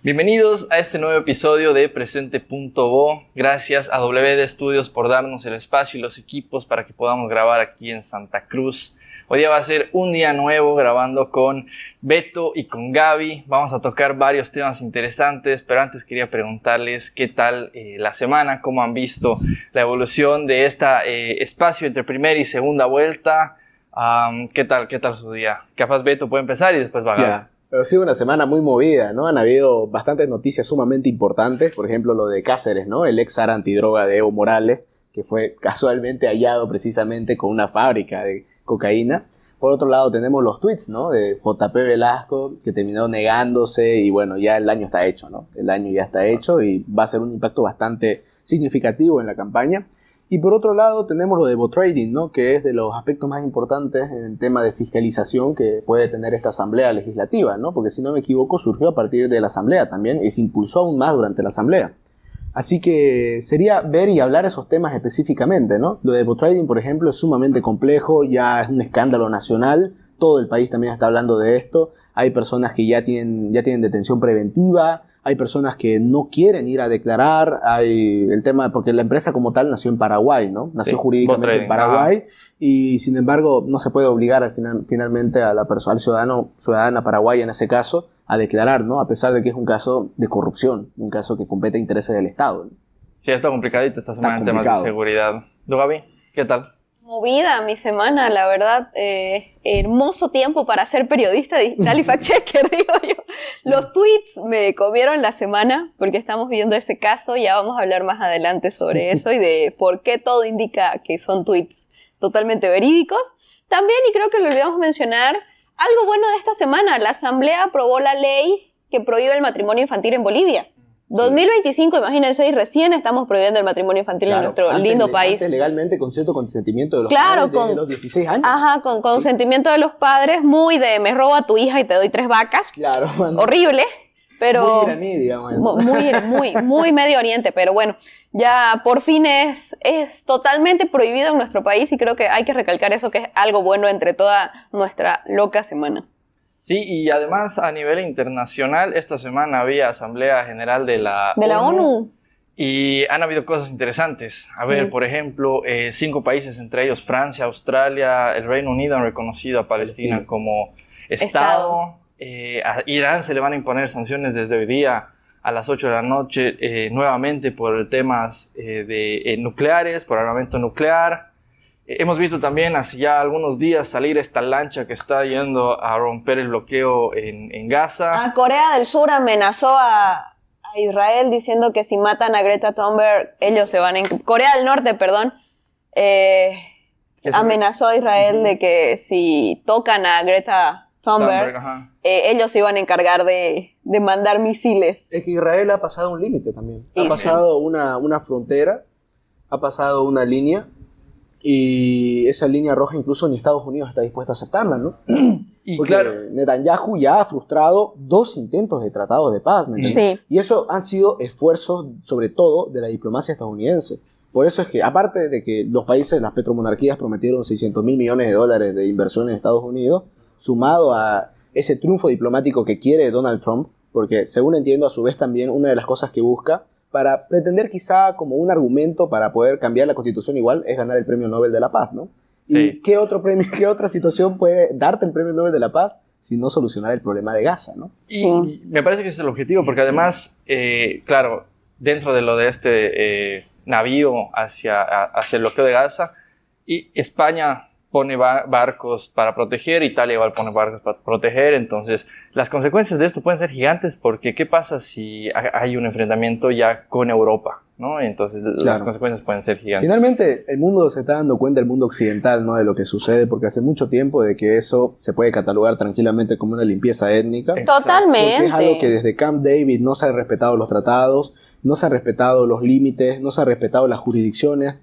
Bienvenidos a este nuevo episodio de Presente.bo. Gracias a WD Studios por darnos el espacio y los equipos para que podamos grabar aquí en Santa Cruz. Hoy día va a ser un día nuevo grabando con Beto y con Gaby. Vamos a tocar varios temas interesantes, pero antes quería preguntarles qué tal la semana, cómo han visto la evolución de este espacio entre primera y segunda vuelta. ¿Qué tal su día? Capaz Beto puede empezar y después va Gaby. Yeah. Pero ha sido una semana muy movida, ¿no? Han habido bastantes noticias sumamente importantes, por ejemplo lo de Cáceres, ¿no? El ex zar antidroga de Evo Morales, que fue casualmente hallado precisamente con una fábrica de cocaína. Por otro lado tenemos los tweets, ¿no? De JP Velasco, que terminó negándose y bueno, ya el daño está hecho, ¿no? El daño ya está hecho y va a ser un impacto bastante significativo en la campaña. Y por otro lado tenemos lo de bot trading, ¿no? Que es de los aspectos más importantes en el tema de fiscalización que puede tener esta asamblea legislativa, ¿no? Porque si no me equivoco surgió a partir de la asamblea también y se impulsó aún más durante la asamblea. Así que sería ver y hablar esos temas específicamente, ¿no? Lo de bot trading, por ejemplo, es sumamente complejo, ya es un escándalo nacional, todo el país también está hablando de esto, hay personas que ya tienen detención preventiva, hay personas que no quieren ir a declarar, hay el tema, porque la empresa como tal nació en Paraguay, ¿no? Nació jurídicamente en Paraguay y sin embargo no se puede obligar finalmente a la persona, al ciudadana paraguaya en ese caso, a declarar, ¿no? A pesar de que es un caso de corrupción, un caso que compete a intereses del Estado, ¿no? Sí, está complicadito esta semana en temas de seguridad. ¿Tú, Gaby? ¿Qué tal? Movida mi semana, la verdad, hermoso tiempo para ser periodista digital y fact-checker, digo yo. Los tweets me comieron la semana porque estamos viendo ese caso, ya vamos a hablar más adelante sobre eso y de por qué todo indica que son tweets totalmente verídicos. También, y creo que lo olvidamos mencionar, algo bueno de esta semana, la Asamblea aprobó la ley que prohíbe el matrimonio infantil en Bolivia. 2025, imagínense, y recién estamos prohibiendo el matrimonio infantil en nuestro lindo país. Antes legalmente con cierto consentimiento de los padres desde los 16 años. Ajá, con consentimiento de los padres, muy de me robo a tu hija y te doy 3 vacas. Claro. Horrible, pero... Muy iraní, digamos. Eso. Muy Medio Oriente, pero bueno, ya por fin es totalmente prohibido en nuestro país y creo que hay que recalcar eso, que es algo bueno entre toda nuestra loca semana. Sí, y además a nivel internacional, esta semana había Asamblea General de la ONU. Y han habido cosas interesantes. A ver, por ejemplo, 5 países, entre ellos Francia, Australia, el Reino Unido, han reconocido a Palestina como Estado. A Irán se le van a imponer sanciones desde hoy día a las 8 de la noche, nuevamente por temas nucleares, por armamento nuclear. Hemos visto también hace ya algunos días salir esta lancha que está yendo a romper el bloqueo en Gaza. Corea del Sur amenazó a Israel diciendo que si matan a Greta Thunberg, ellos se van a... Corea del Norte, perdón, amenazó a Israel de que si tocan a Greta Thunberg, ellos se iban a encargar de mandar misiles. Es que Israel ha pasado un límite también. Ha pasado una frontera, ha pasado una línea. Y esa línea roja incluso ni Estados Unidos está dispuesta a aceptarla, ¿no? Porque claro, Netanyahu ya ha frustrado 2 intentos de tratados de paz, ¿me entiendes? Sí. Y eso han sido esfuerzos, sobre todo, de la diplomacia estadounidense. Por eso es que, aparte de que los países, las petromonarquías prometieron $600 mil millones de inversión en Estados Unidos, sumado a ese triunfo diplomático que quiere Donald Trump, porque según entiendo, a su vez también una de las cosas que busca para pretender quizá como un argumento para poder cambiar la Constitución igual es ganar el Premio Nobel de la Paz, ¿no? Sí. ¿Y qué otra situación puede darte el Premio Nobel de la Paz si no solucionar el problema de Gaza, ¿no? Y me parece que ese es el objetivo, porque además, claro, dentro de lo de este navío hacia el bloqueo de Gaza, y España pone barcos para proteger, Italia igual pone barcos para proteger, entonces las consecuencias de esto pueden ser gigantes porque ¿qué pasa si hay un enfrentamiento ya con Europa? ¿No? Entonces las consecuencias pueden ser gigantes. Finalmente el mundo se está dando cuenta, el mundo occidental, ¿no? De lo que sucede, porque hace mucho tiempo de que eso se puede catalogar tranquilamente como una limpieza étnica. Totalmente. Porque es algo que desde Camp David no se han respetado los tratados, no se han respetado los límites, no se han respetado las jurisdicciones,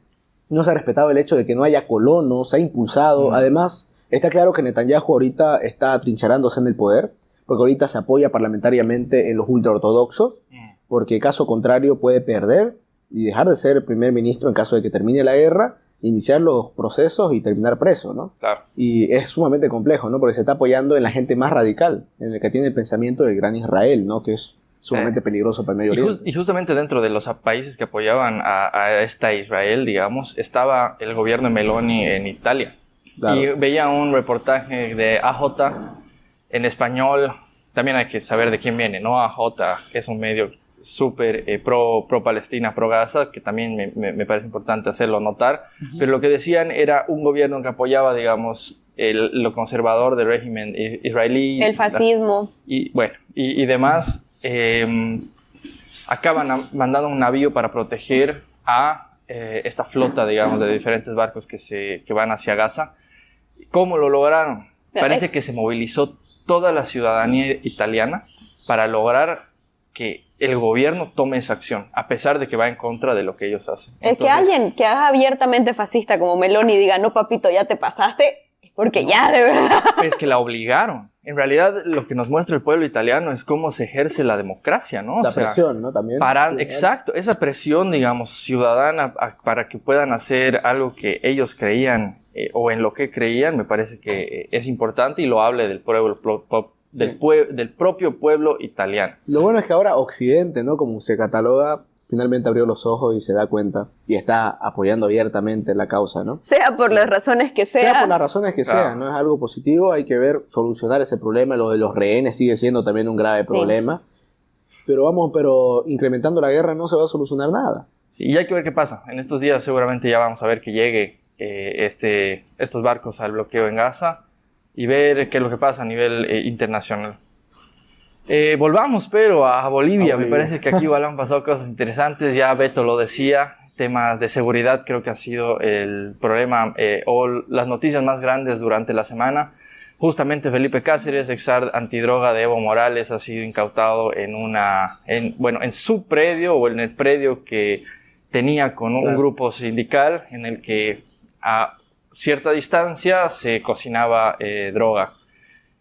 no se ha respetado el hecho de que no haya colonos, se ha impulsado. Además, está claro que Netanyahu ahorita está atrincherándose en el poder, porque ahorita se apoya parlamentariamente en los ultraortodoxos, porque caso contrario puede perder y dejar de ser primer ministro en caso de que termine la guerra, iniciar los procesos y terminar preso, ¿no? Claro. Y es sumamente complejo, ¿no? Porque se está apoyando en la gente más radical, en el que tiene el pensamiento del gran Israel, ¿no? Que es sumamente peligroso para el Medio Oriente. Y justamente dentro de los países que apoyaban a esta Israel, digamos, estaba el gobierno de Meloni en Italia. Claro. Y veía un reportaje de AJ en español. También hay que saber de quién viene, ¿no? AJ es un medio súper pro Palestina, pro Gaza, que también me parece importante hacerlo notar. Pero lo que decían era un gobierno que apoyaba, digamos, lo conservador del régimen israelí. El fascismo. Y demás. Acaban mandando un navío para proteger a esta flota, digamos, de diferentes barcos que van hacia Gaza. ¿Cómo lo lograron? Parece que se movilizó toda la ciudadanía italiana para lograr que el gobierno tome esa acción, a pesar de que va en contra de lo que ellos hacen. Es que alguien que haga abiertamente fascista como Meloni diga, no papito, ya te pasaste, es porque ya, de verdad. Es que la obligaron. En realidad, lo que nos muestra el pueblo italiano es cómo se ejerce la democracia, ¿no? La presión, ¿no? También. Sí, exacto, esa presión, digamos, ciudadana para que puedan hacer algo que ellos creían o en lo que creían, me parece que es importante y loable del propio pueblo italiano. Lo bueno es que ahora Occidente, ¿no? Como se cataloga, finalmente abrió los ojos y se da cuenta y está apoyando abiertamente la causa, ¿no? Sea por las razones que sea. Sea por las razones que sean, ¿no? Es algo positivo, hay que ver, solucionar ese problema. Lo de los rehenes sigue siendo también un grave problema. Pero incrementando la guerra no se va a solucionar nada. Sí, y hay que ver qué pasa. En estos días seguramente ya vamos a ver que llegue estos barcos al bloqueo en Gaza y ver qué es lo que pasa a nivel internacional. Volvamos, pero a Bolivia. Me parece que aquí igual han pasado cosas interesantes. Ya Beto lo decía, temas de seguridad creo que ha sido el problema o las noticias más grandes durante la semana. Justamente Felipe Cáceres, ex antidroga de Evo Morales, ha sido incautado en su predio o en el predio que tenía con un grupo sindical en el que a cierta distancia se cocinaba droga.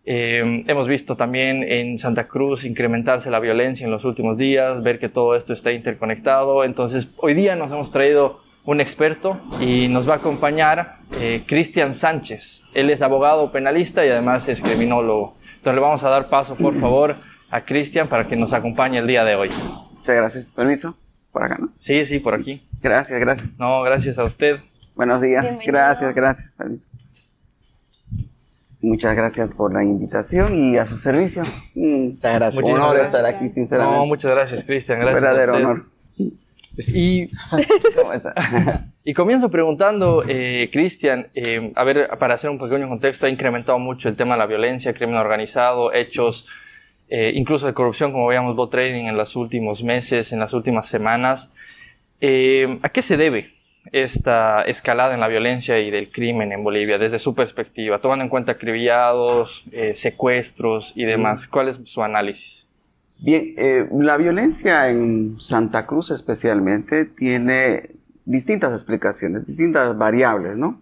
Hemos visto también en Santa Cruz incrementarse la violencia en los últimos días, ver que todo esto está interconectado. Entonces, hoy día nos hemos traído un experto y nos va a acompañar Cristian Sánchez. Él es abogado penalista y además es criminólogo. Entonces, le vamos a dar paso, por favor, a Cristian para que nos acompañe el día de hoy. Muchas gracias. ¿Permiso? Por acá, ¿no? Sí, por aquí. Gracias. No, gracias a usted. Buenos días. Bienvenido. Gracias. Permiso. Muchas gracias por la invitación y a su servicio. Muchas gracias. Un honor estar aquí, sinceramente. No, muchas gracias, Cristian. Gracias verdadero a usted. honor. Y, ¿Cómo está? y comienzo preguntando, Cristian, a ver, para hacer un pequeño contexto, ha incrementado mucho el tema de la violencia, crimen organizado, hechos, incluso de corrupción, como veíamos, bot trading en los últimos meses, en las últimas semanas. ¿A qué se debe esta escalada en la violencia y del crimen en Bolivia desde su perspectiva, tomando en cuenta acribillados, secuestros y demás? ¿Cuál es su análisis? Bien, la violencia en Santa Cruz especialmente tiene distintas explicaciones, distintas variables, ¿no?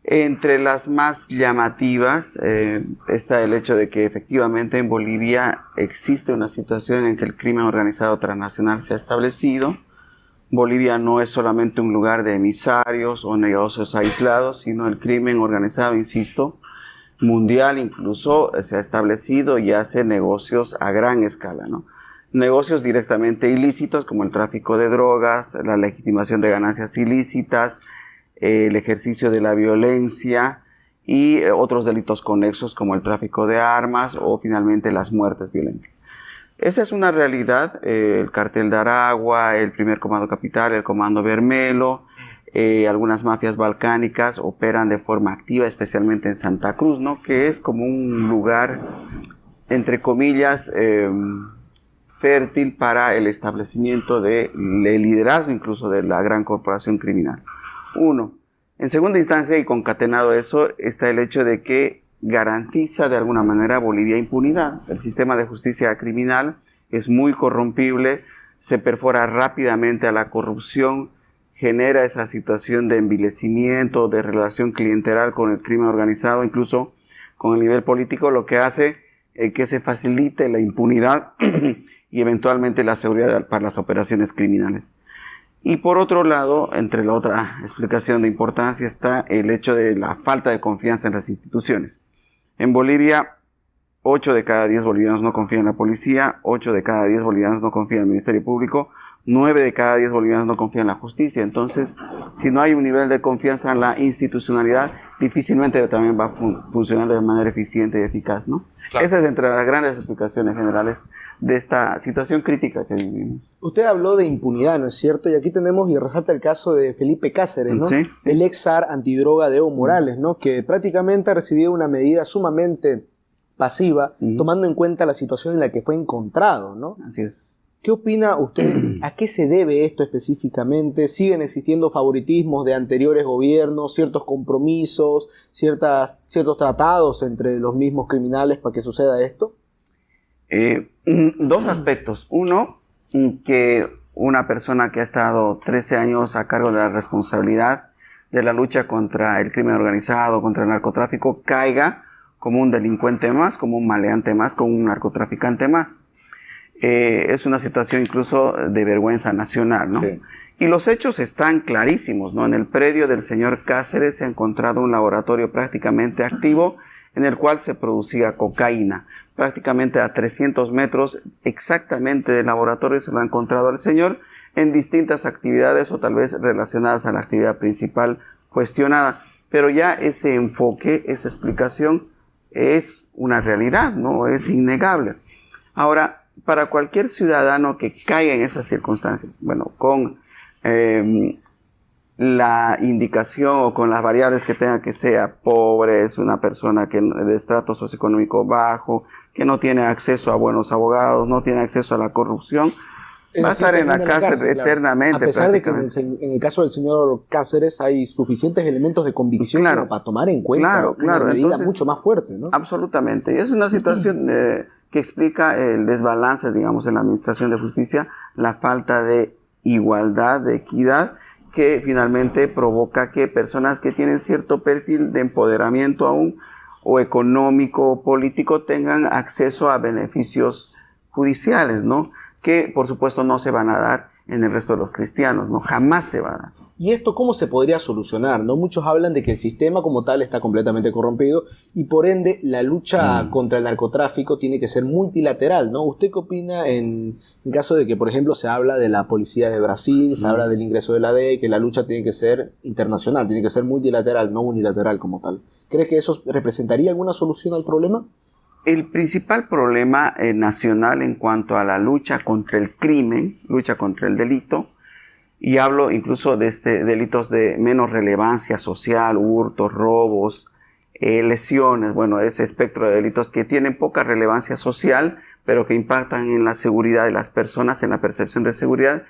Entre las más llamativas está el hecho de que efectivamente en Bolivia existe una situación en que el crimen organizado transnacional se ha establecido. Bolivia no es solamente un lugar de emisarios o negocios aislados, sino el crimen organizado, insisto, mundial incluso se ha establecido y hace negocios a gran escala, ¿no? Negocios directamente ilícitos como el tráfico de drogas, la legitimación de ganancias ilícitas, el ejercicio de la violencia y otros delitos conexos como el tráfico de armas o finalmente las muertes violentas. Esa es una realidad. El cartel de Aragua, el primer comando capital, el comando Bermelo, algunas mafias balcánicas operan de forma activa, especialmente en Santa Cruz, ¿no? Que es como un lugar, entre comillas, fértil para el establecimiento del liderazgo incluso de la gran corporación criminal. Uno. En segunda instancia, y concatenado eso, está el hecho de que garantiza de alguna manera Bolivia impunidad. El sistema de justicia criminal es muy corrompible, se perfora rápidamente a la corrupción, genera esa situación de envilecimiento, de relación clientelar con el crimen organizado, incluso con el nivel político, lo que hace que se facilite la impunidad y eventualmente la seguridad para las operaciones criminales. Y por otro lado, entre la otra explicación de importancia está el hecho de la falta de confianza en las instituciones. En Bolivia, 8 de cada 10 bolivianos no confían en la policía, 8 de cada 10 bolivianos no confían en el Ministerio Público, 9 de cada 10 bolivianos no confían en la justicia. Entonces, si no hay un nivel de confianza en la institucionalidad, difícilmente también va a funcionar de manera eficiente y eficaz, ¿no? Claro. Esa es entre las grandes explicaciones generales de esta situación crítica que vivimos. Usted habló de impunidad, ¿no es cierto? Y aquí tenemos y resalta el caso de Felipe Cáceres, ¿no? Sí, sí. El ex zar antidroga de Evo Morales, ¿no? Que prácticamente ha recibido una medida sumamente pasiva, tomando en cuenta la situación en la que fue encontrado, ¿no? Así es. ¿Qué opina usted? ¿A qué se debe esto específicamente? ¿Siguen existiendo favoritismos de anteriores gobiernos, ciertos compromisos, ciertos tratados entre los mismos criminales para que suceda esto? Dos aspectos. Uno, que una persona que ha estado 13 años a cargo de la responsabilidad de la lucha contra el crimen organizado, contra el narcotráfico, caiga como un delincuente más, como un maleante más, como un narcotraficante más. Es una situación incluso de vergüenza nacional, ¿no? Sí. Y los hechos están clarísimos, ¿no? En el predio del señor Cáceres se ha encontrado un laboratorio prácticamente activo en el cual se producía cocaína. Prácticamente a 300 metros exactamente del laboratorio se lo ha encontrado al señor en distintas actividades o tal vez relacionadas a la actividad principal cuestionada. Pero ya ese enfoque, esa explicación es una realidad, ¿no? Es innegable. Ahora, para cualquier ciudadano que caiga en esas circunstancias, bueno, con la indicación o con las variables que tenga, que sea pobre, es una persona que de estrato socioeconómico bajo, que no tiene acceso a buenos abogados, no tiene acceso a la corrupción, va a estar en la cárcel eternamente. A pesar de que en el caso del señor Cáceres hay suficientes elementos de convicción como para tomar en cuenta una medida entonces, mucho más fuerte, ¿no? Absolutamente. Y es una situación que explica el desbalance, digamos, en la administración de justicia, la falta de igualdad, de equidad, que finalmente provoca que personas que tienen cierto perfil de empoderamiento aún, o económico o político, tengan acceso a beneficios judiciales, ¿no? Que por supuesto no se van a dar en el resto de los cristianos, ¿no? Jamás se va a dar. ¿Y esto cómo se podría solucionar, no? Muchos hablan de que el sistema como tal está completamente corrompido y por ende la lucha contra el narcotráfico tiene que ser multilateral, ¿no? ¿Usted qué opina en caso de que, por ejemplo, se habla de la policía de Brasil, se habla del ingreso de la DEA, que la lucha tiene que ser internacional, tiene que ser multilateral, no unilateral como tal? ¿Cree que eso representaría alguna solución al problema? El principal problema nacional en cuanto a la lucha contra el crimen, lucha contra el delito, y hablo incluso de delitos de menos relevancia social, hurtos, robos, lesiones, bueno, ese espectro de delitos que tienen poca relevancia social, pero que impactan en la seguridad de las personas, en la percepción de seguridad,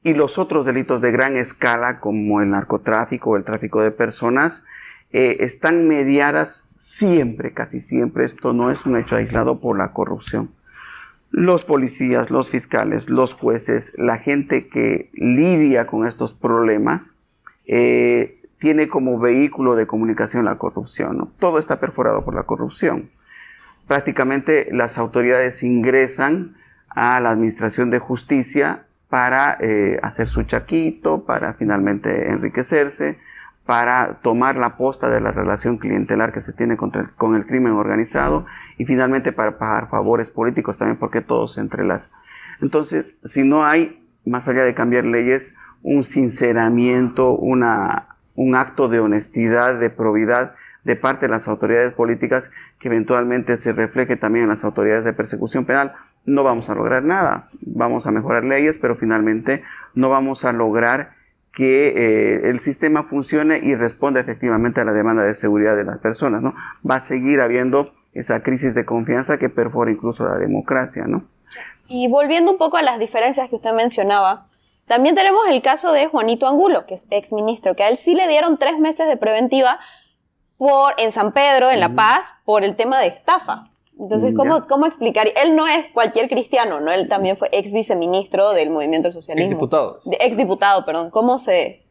y los otros delitos de gran escala, como el narcotráfico o el tráfico de personas, están mediadas siempre, casi siempre, esto no es un hecho aislado, por la corrupción. Los policías, los fiscales, los jueces, la gente que lidia con estos problemas, tiene como vehículo de comunicación la corrupción, ¿no? Todo está perforado por la corrupción. Prácticamente las autoridades ingresan a la administración de justicia para hacer su chaquito, para finalmente enriquecerse, para tomar la posta de la relación clientelar que se tiene con el crimen organizado y finalmente para pagar favores políticos también, porque todo se entrelaza. Entonces, si no hay, más allá de cambiar leyes, un sinceramiento, un acto de honestidad, de probidad de parte de las autoridades políticas, que eventualmente se refleje también en las autoridades de persecución penal, no vamos a lograr nada. Vamos a mejorar leyes, pero finalmente no vamos a lograr que el sistema funcione y responda efectivamente a la demanda de seguridad de las personas, ¿no? Va a seguir habiendo esa crisis de confianza que perfora incluso la democracia, ¿no? Y volviendo un poco a las diferencias que usted mencionaba, también tenemos el caso de Juanito Angulo, que es exministro, que a él sí le dieron 3 meses de preventiva en San Pedro, en La Paz, por el tema de estafa. Entonces, ¿cómo explicar? Él no es cualquier cristiano, ¿no? Él también fue ex viceministro del Movimiento del Socialismo. Exdiputado, perdón. ¿Cómo se...?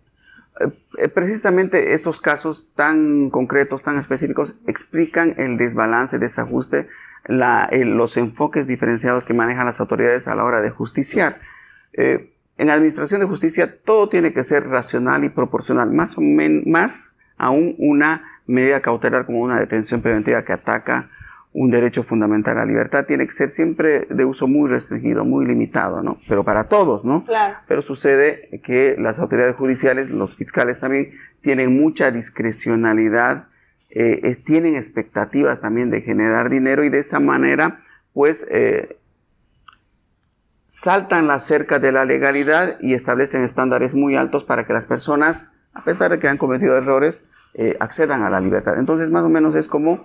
Precisamente estos casos tan concretos, tan específicos, explican el desbalance, desajuste, los enfoques diferenciados que manejan las autoridades a la hora de justiciar. En la administración de justicia todo tiene que ser racional y proporcional, más aún una medida cautelar como una detención preventiva que ataca un derecho fundamental a la libertad, tiene que ser siempre de uso muy restringido, muy limitado, ¿no? Pero para todos, ¿no? Claro. Pero sucede que las autoridades judiciales, los fiscales también, tienen mucha discrecionalidad, tienen expectativas también de generar dinero y de esa manera, pues, saltan la cerca de la legalidad y establecen estándares muy altos para que las personas, a pesar de que han cometido errores, accedan a la libertad. Entonces, más o menos es como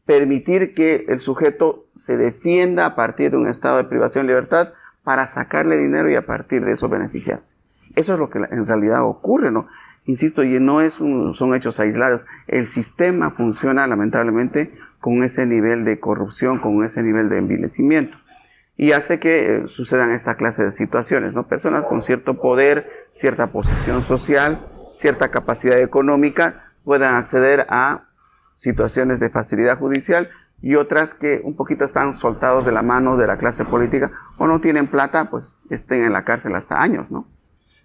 permitir que el sujeto se defienda a partir de un estado de privación de libertad para sacarle dinero y a partir de eso beneficiarse. Eso es lo que en realidad ocurre, ¿no? Insisto, y no son hechos aislados. El sistema funciona lamentablemente con ese nivel de corrupción, con ese nivel de envilecimiento. Y hace que sucedan esta clase de situaciones, ¿no? Personas con cierto poder, cierta posición social, cierta capacidad económica puedan acceder a situaciones de facilidad judicial y otras que un poquito están soltados de la mano de la clase política o no tienen plata, pues estén en la cárcel hasta años, ¿no?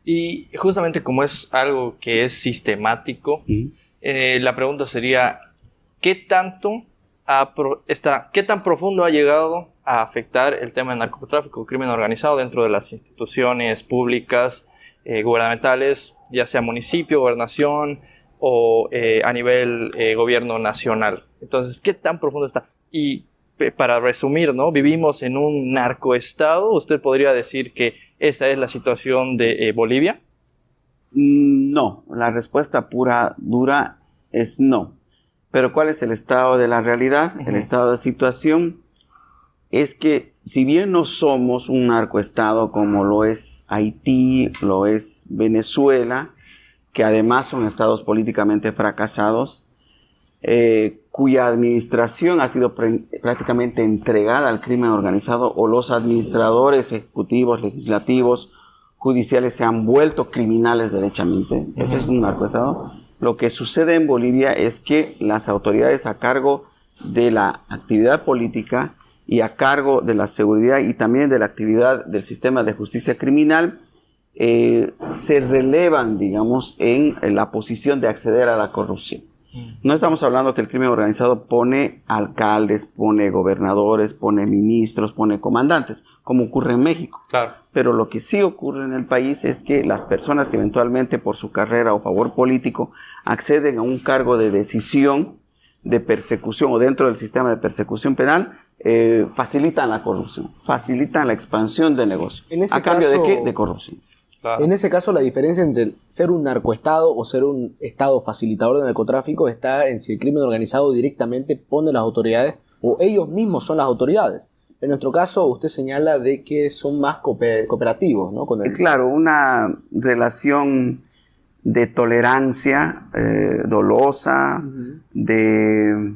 Y justamente como es algo que es sistemático, la pregunta sería, ¿qué tan profundo ha llegado a afectar el tema del narcotráfico, crimen organizado dentro de las instituciones públicas, gubernamentales, ya sea municipio, gobernación o a nivel gobierno nacional? Entonces, ¿qué tan profundo está? Y para resumir, ¿no? Vivimos en un narcoestado. ¿Usted podría decir que esa es la situación de Bolivia? No, la respuesta pura, dura es no. Pero ¿cuál es el estado de la realidad? El estado de situación es que si bien no somos un narcoestado como lo es Haití, lo es Venezuela, que además son estados políticamente fracasados, cuya administración ha sido prácticamente entregada al crimen organizado, o los administradores ejecutivos, legislativos, judiciales se han vuelto criminales derechamente. Ese es un narcoestado. Lo que sucede en Bolivia es que las autoridades a cargo de la actividad política y a cargo de la seguridad y también de la actividad del sistema de justicia criminal se relevan, digamos, en la posición de acceder a la corrupción. No estamos hablando que el crimen organizado pone alcaldes, pone gobernadores, pone ministros, pone comandantes, como ocurre en México. Claro. Pero lo que sí ocurre en el país es que las personas que eventualmente por su carrera o favor político acceden a un cargo de decisión, de persecución o dentro del sistema de persecución penal, facilitan la corrupción, facilitan la expansión del negocio. ¿A cambio de qué? De corrupción. Claro. En ese caso, la diferencia entre ser un narcoestado o ser un estado facilitador de narcotráfico está en si el crimen organizado directamente pone las autoridades o ellos mismos son las autoridades. En nuestro caso, usted señala de que son más cooperativos, ¿no? Claro, una relación de tolerancia dolosa, de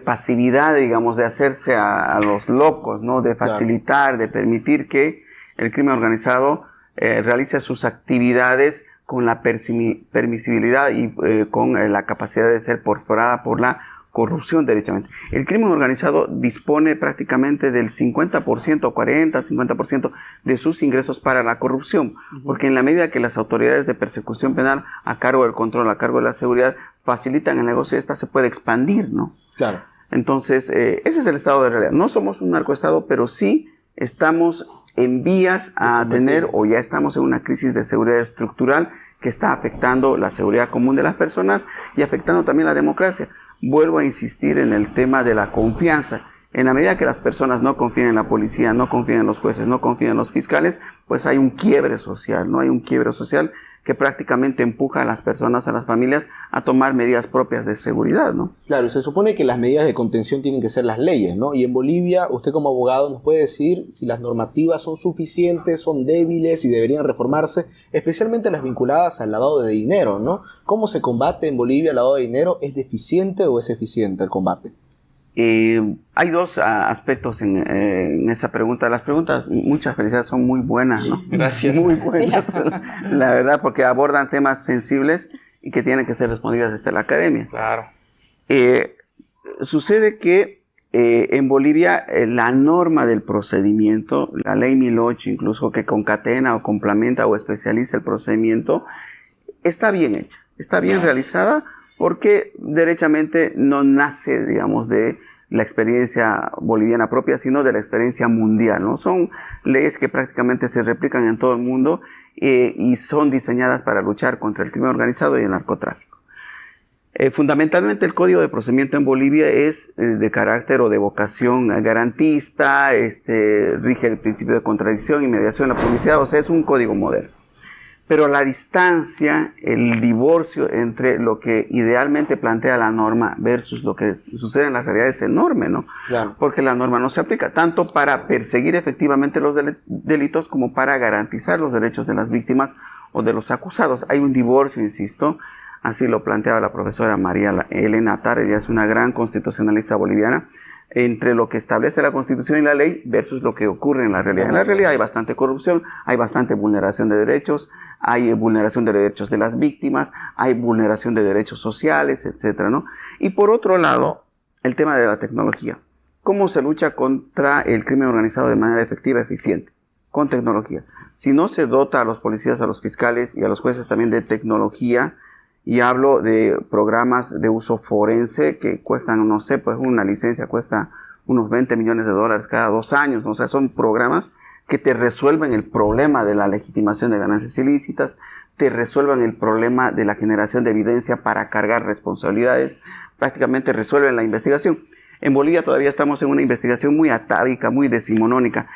pasividad, digamos, de hacerse a los locos, ¿no? De facilitar, de permitir que el crimen organizado realiza sus actividades con la permisibilidad y con la capacidad de ser perforada por la corrupción derechamente. El crimen organizado dispone prácticamente del 50%, 40, 50% de sus ingresos para la corrupción, porque en la medida que las autoridades de persecución penal a cargo del control, a cargo de la seguridad, facilitan el negocio, esta se puede expandir, ¿no? Claro. Entonces, ese es el estado de realidad. No somos un narcoestado, pero sí estamos en vías a tener, o ya estamos en una crisis de seguridad estructural que está afectando la seguridad común de las personas y afectando también la democracia. Vuelvo a insistir en el tema de la confianza. En la medida que las personas no confían en la policía, no confían en los jueces, no confían en los fiscales, pues hay un quiebre social, ¿no? Hay un quiebre social que prácticamente empuja a las personas, a las familias, a tomar medidas propias de seguridad, ¿no? Claro, se supone que las medidas de contención tienen que ser las leyes, ¿no? Y en Bolivia, usted como abogado nos puede decir si las normativas son suficientes, son débiles y deberían reformarse, especialmente las vinculadas al lavado de dinero, ¿no? ¿Cómo se combate en Bolivia el lavado de dinero? ¿Es deficiente o es eficiente el combate? Hay dos aspectos en esa pregunta. Las preguntas, muchas felicidades, son muy buenas, ¿no? Gracias. Muy buenas, sí. La verdad, porque abordan temas sensibles y que tienen que ser respondidas desde la academia. Claro. Sucede que en Bolivia la norma del procedimiento, la ley 1008 incluso, que concatena o complementa o especializa el procedimiento, está bien hecha, está bien realizada, porque derechamente no nace, digamos, de la experiencia boliviana propia, sino de la experiencia mundial, ¿no? Son leyes que prácticamente se replican en todo el mundo y son diseñadas para luchar contra el crimen organizado y el narcotráfico. Fundamentalmente el Código de Procedimiento en Bolivia es de carácter o de vocación garantista, rige el principio de contradicción y mediación en la publicidad, o sea, es un código moderno. Pero la distancia, el divorcio entre lo que idealmente plantea la norma versus lo que sucede en la realidad es enorme, ¿no? Claro. Porque la norma no se aplica tanto para perseguir efectivamente los delitos como para garantizar los derechos de las víctimas o de los acusados. Hay un divorcio, insisto, así lo planteaba la profesora María Elena Atar, ella es una gran constitucionalista boliviana, entre lo que establece la Constitución y la ley versus lo que ocurre en la realidad. En la realidad hay bastante corrupción, hay bastante vulneración de derechos, hay vulneración de derechos de las víctimas, hay vulneración de derechos sociales, etcétera, ¿no? Y por otro lado, el tema de la tecnología. ¿Cómo se lucha contra el crimen organizado de manera efectiva y eficiente? Con tecnología. Si no se dota a los policías, a los fiscales y a los jueces también de tecnología, y hablo de programas de uso forense que cuestan, no sé, pues una licencia cuesta unos 20 millones de dólares cada 2 años. O sea, son programas que te resuelven el problema de la legitimación de ganancias ilícitas, te resuelven el problema de la generación de evidencia para cargar responsabilidades, prácticamente resuelven la investigación. En Bolivia todavía estamos en una investigación muy atávica, muy decimonónica.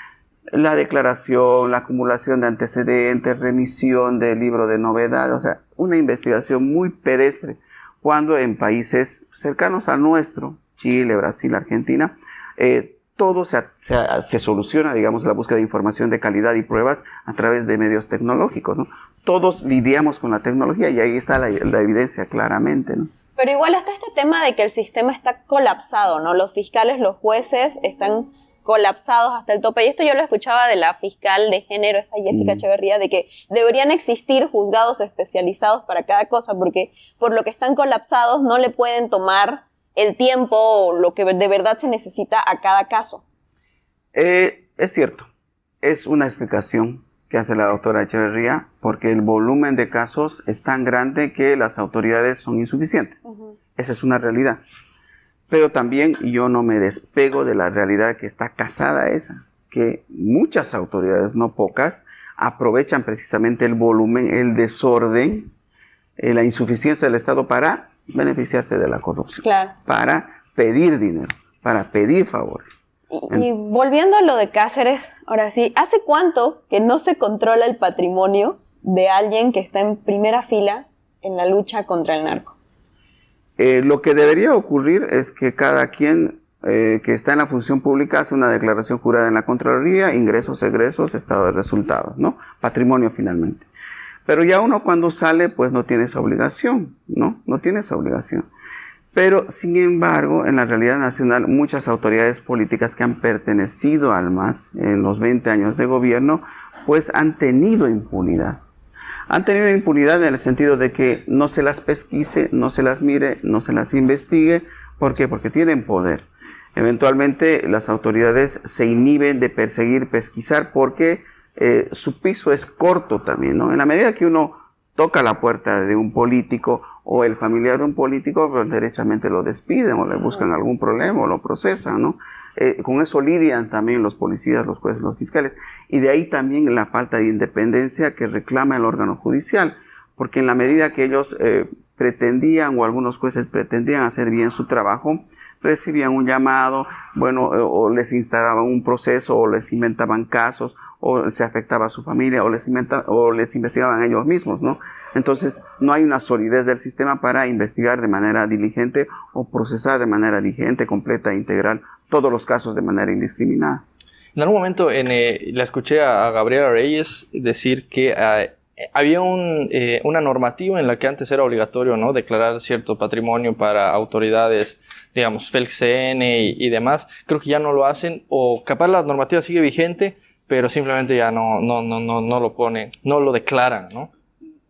La declaración, la acumulación de antecedentes, remisión del libro de novedades, o sea, una investigación muy pedestre, cuando en países cercanos al nuestro, Chile, Brasil, Argentina, todo se soluciona, digamos, la búsqueda de información de calidad y pruebas a través de medios tecnológicos, ¿no? Todos lidiamos con la tecnología y ahí está la evidencia claramente, ¿no? Pero igual está este tema de que el sistema está colapsado, ¿no? Los fiscales, los jueces están colapsados hasta el tope. Y esto yo lo escuchaba de la fiscal de género, esta Jessica Echeverría, de que deberían existir juzgados especializados para cada cosa, porque por lo que están colapsados no le pueden tomar el tiempo o lo que de verdad se necesita a cada caso. Es cierto, es una explicación que hace la doctora Echeverría, porque el volumen de casos es tan grande que las autoridades son insuficientes. Esa es una realidad. Pero también yo no me despego de la realidad que está casada a esa, que muchas autoridades, no pocas, aprovechan precisamente el volumen, el desorden, la insuficiencia del Estado para beneficiarse de la corrupción, claro, para pedir dinero, para pedir favores. Y volviendo a lo de Cáceres, ahora sí, ¿hace cuánto que no se controla el patrimonio de alguien que está en primera fila en la lucha contra el narco? Lo que debería ocurrir es que cada quien que está en la función pública hace una declaración jurada en la Contraloría, ingresos, egresos, estado de resultados, ¿no? Patrimonio finalmente. Pero ya uno cuando sale, pues no tiene esa obligación, ¿no? No tiene esa obligación. Pero, sin embargo, en la realidad nacional, muchas autoridades políticas que han pertenecido al MAS en los 20 años de gobierno, pues han tenido impunidad. Han tenido impunidad en el sentido de que no se las pesquise, no se las mire, no se las investigue. ¿Por qué? Porque tienen poder. Eventualmente las autoridades se inhiben de perseguir, pesquisar, porque su piso es corto también, ¿no? En la medida que uno toca la puerta de un político o el familiar de un político, pues derechamente lo despiden o le buscan algún problema o lo procesan, ¿no? Con eso lidian también los policías, los jueces, los fiscales. Y de ahí también la falta de independencia que reclama el órgano judicial, porque en la medida que ellos pretendían, o algunos jueces pretendían hacer bien su trabajo, recibían un llamado, bueno, o les instalaban un proceso, o les inventaban casos, o se afectaba a su familia, o les investigaban ellos mismos, ¿no? Entonces, no hay una solidez del sistema para investigar de manera diligente o procesar de manera diligente, completa e integral todos los casos de manera indiscriminada. En algún momento la escuché a Gabriela Reyes decir que había una normativa en la que antes era obligatorio, ¿no?, declarar cierto patrimonio para autoridades, digamos, FELCN y demás. Creo que ya no lo hacen, o capaz la normativa sigue vigente, pero simplemente ya no lo ponen, no lo declaran, ¿no?